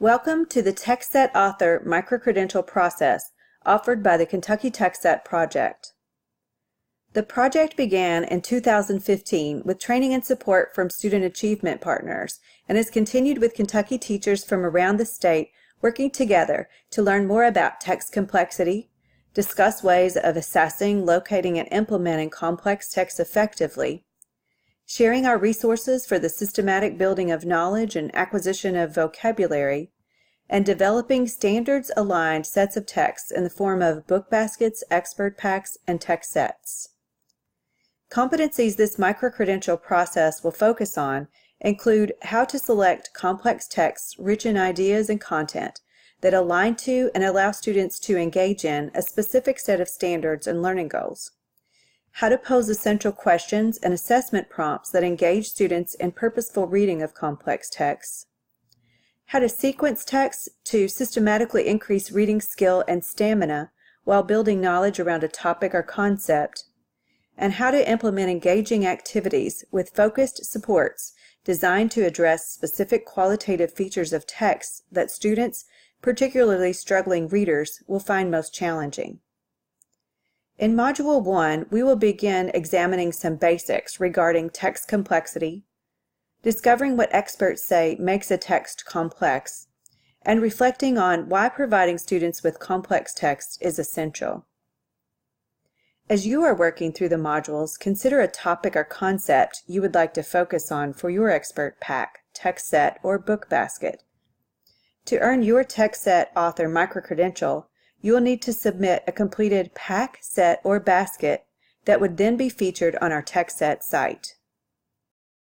Welcome to the TextSet Author Microcredential process offered by the Kentucky TextSet Project. The project began in 2015 with training and support from student achievement partners and has continued with Kentucky teachers from around the state working together to learn more about text complexity, discuss ways of assessing, locating, and implementing complex text effectively, sharing our resources for the systematic building of knowledge and acquisition of vocabulary, and developing standards-aligned sets of texts in the form of book baskets, expert packs, and text sets. Competencies this microcredential process will focus on include how to select complex texts rich in ideas and content that align to and allow students to engage in a specific set of standards and learning goals, how to pose essential questions and assessment prompts that engage students in purposeful reading of complex texts, how to sequence texts to systematically increase reading skill and stamina while building knowledge around a topic or concept, and how to implement engaging activities with focused supports designed to address specific qualitative features of texts that students, particularly struggling readers, will find most challenging. In Module 1, we will begin examining some basics regarding text complexity, discovering what experts say makes a text complex, and reflecting on why providing students with complex text is essential. As you are working through the modules, consider a topic or concept you would like to focus on for your expert pack, text set, or book basket. To earn your TextSet Author Microcredential, you will need to submit a completed pack, set, or basket that would then be featured on our TextSet site.